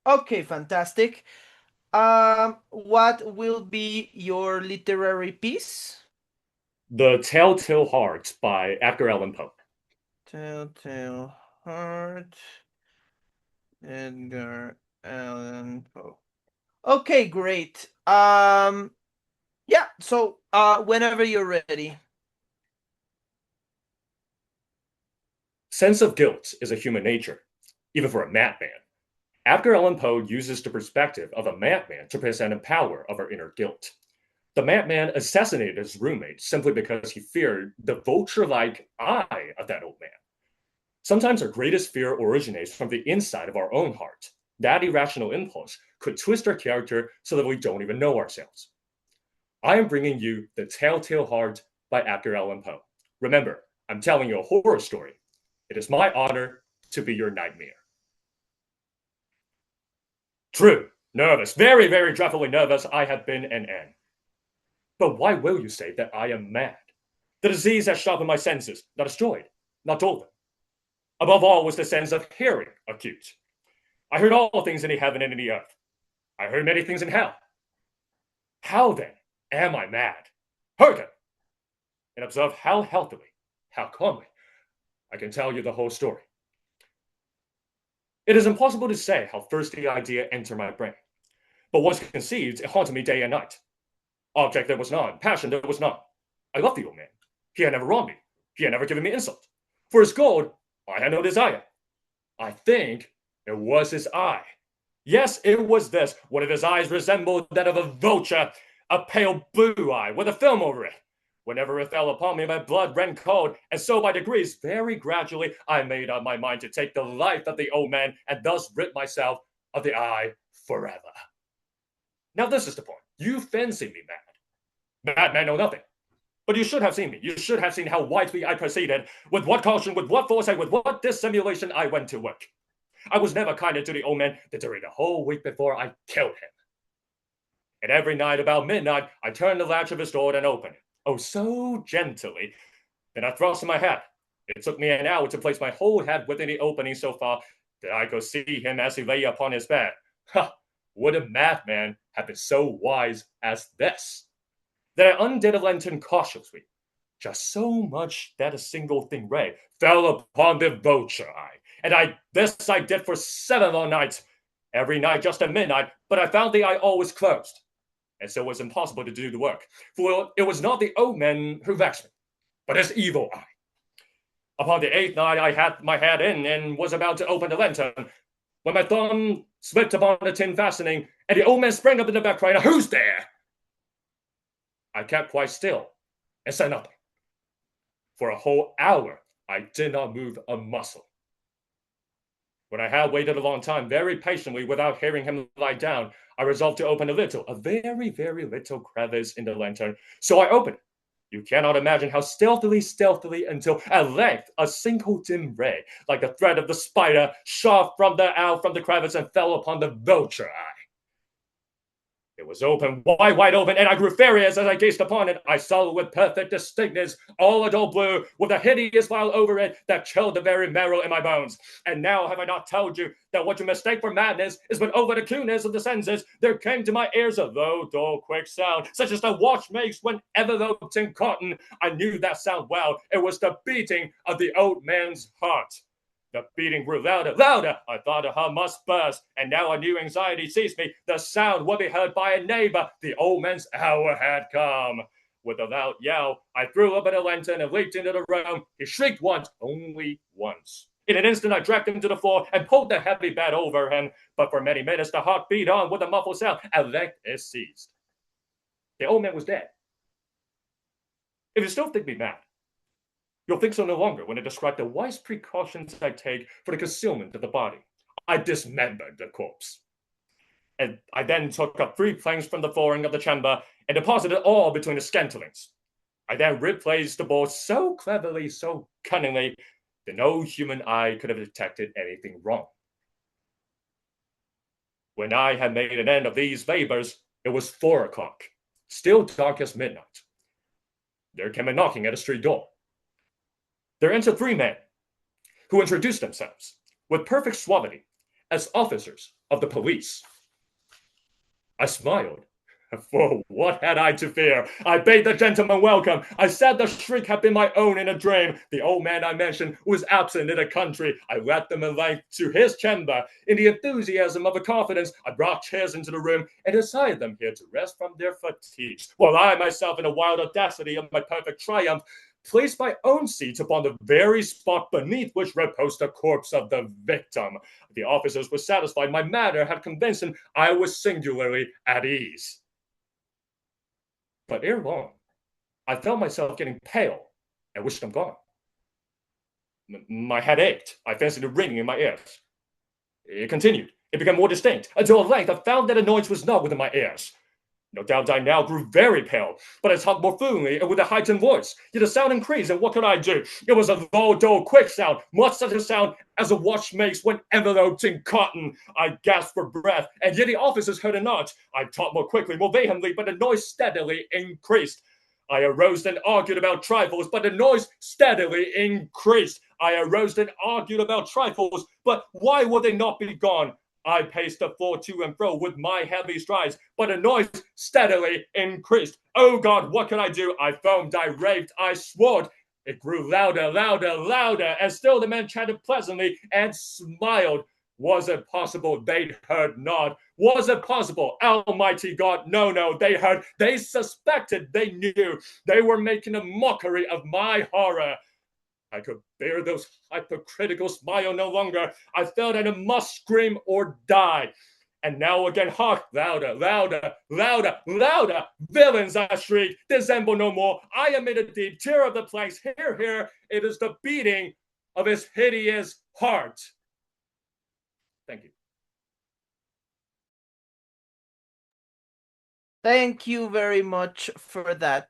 Okay, fantastic. What will be your literary piece? The Telltale Heart by Edgar Allan Poe. Telltale Heart, Edgar Allan Poe. Okay, great. Yeah, so whenever you're ready. Sense of guilt is a human nature, even for a madman. Edgar Allan Poe uses the perspective of a madman to present a power of our inner guilt. The madman assassinated his roommate simply because he feared the vulture-like eye of that old man. Sometimes our greatest fear originates from the inside of our own heart. That irrational impulse could twist our character so that we don't even know ourselves. I am bringing you The Telltale Heart by Edgar Allan Poe. Remember, I'm telling you a horror story. It is my honor to be your nightmare. True, nervous, very, very dreadfully nervous I have been and am. But why will you say that I am mad? The disease has sharpened my senses, not destroyed, not dulled them. Above all was the sense of hearing acute. I heard all things in the heaven and in the earth. I heard many things in hell. How then am I mad? Hearken, and observe how healthily, how calmly, I can tell you the whole story. It is impossible to say how first the idea entered my brain, but once conceived, it haunted me day and night. Object there was none, passion there was none. I loved the old man. He had never wronged me. He had never given me insult. For his gold, I had no desire. I think it was his eye. Yes, it was this. One of his eyes resembled that of a vulture, a pale blue eye with a film over it. Whenever it fell upon me, my blood ran cold, and so by degrees, very gradually, I made up my mind to take the life of the old man and thus rid myself of the eye forever. Now, this is the point. You fancy me mad. Madmen know nothing. But you should have seen me. You should have seen how widely I proceeded, with what caution, with what foresight, with what dissimulation I went to work. I was never kinder to the old man than during the whole week before I killed him. And every night about midnight, I turned the latch of his door and opened it. Oh, so gently. Then I thrust in my head. It took me an hour to place my whole head within the opening so far that I could see him as he lay upon his bed. Ha! Would a madman have been so wise as this? Then I undid the lantern cautiously, just so much that a single thin ray fell upon the vulture eye. And this I did for 7 long nights, every night just at midnight, but I found the eye always closed. And so it was impossible to do the work, for it was not the old man who vexed me, but his evil eye. Upon the 8th night, I had my head in and was about to open the lantern, when my thumb slipped upon the tin fastening, and the old man sprang up in the bed crying, "Who's there?" I kept quite still and said nothing. For a whole hour, I did not move a muscle. When I had waited a long time, very patiently, without hearing him lie down, I resolved to open a very, very little crevice in the lantern. So I opened it. You cannot imagine how stealthily, until at length a single dim ray, like the thread of the spider, shot from the crevice and fell upon the vulture eye. It was open, wide open, and I grew furious as I gazed upon it. I saw it with perfect distinctness, all a dull blue, with a hideous smile over it that chilled the very marrow in my bones. And now have I not told you that what you mistake for madness is but over the keenness of the senses? There came to my ears a low, dull, quick sound, such as the watch makes whenever roped in cotton. I knew that sound well. It was the beating of the old man's heart. The beating grew louder, louder. I thought the heart must burst, and now a new anxiety seized me. The sound would be heard by a neighbor. The old man's hour had come. With a loud yell, I threw open the lantern and leaped into the room. He shrieked once, only once. In an instant, I dragged him to the floor and pulled the heavy bed over him. But for many minutes, the heart beat on with a muffled sound. At length, it ceased. The old man was dead. If you still think me mad, you'll think so no longer when I describe the wise precautions I take for the concealment of the body. I dismembered the corpse. And I then took up 3 planks from the flooring of the chamber and deposited all between the scantlings. I then replaced the boards so cleverly, so cunningly, that no human eye could have detected anything wrong. When I had made an end of these labors, it was 4 o'clock, still dark as midnight. There came a knocking at the street door. There entered 3 men, who introduced themselves, with perfect suavity, as officers of the police. I smiled. For what had I to fear? I bade the gentleman welcome. I said the shriek had been my own in a dream. The old man I mentioned was absent in the country. I led them in length to his chamber. In the enthusiasm of a confidence, I brought chairs into the room and decided them here to rest from their fatigues, while I myself, in a wild audacity of my perfect triumph, placed my own seat upon the very spot beneath which reposed the corpse of the victim. The officers were satisfied my manner had convinced them I was singularly at ease. But ere long, I felt myself getting pale and wished them gone. My head ached. I fancied a ringing in my ears. It continued. It became more distinct, until at length I found that the noise was not within my ears. No doubt I now grew very pale, but I talked more fluently and with a heightened voice. Yet the sound increased, and what could I do? It was a low, dull, quick sound, much such a sound as a watch makes when enveloped in cotton. I gasped for breath, and yet the officers heard it not. I talked more quickly, more vehemently, but the noise steadily increased. I arose and argued about trifles, but the noise steadily increased. I arose and argued about trifles, but why would they not be gone? I paced the floor to and fro with my heavy strides, but the noise steadily increased. Oh God, what could I do? I foamed, I raved, I swore. It grew louder, louder, louder, and still the men chatted pleasantly and smiled. Was it possible they'd heard not? Was it possible? Almighty God, no, they heard, they suspected, they knew. They were making a mockery of my horror. I could bear those hypocritical smiles no longer. I felt that I must scream or die. And now again, hark, louder, louder, louder, louder. Villains, I shriek, dissemble no more. I am in the deep tear of the planks. Here, it is the beating of his hideous heart. Thank you. Thank you very much for that.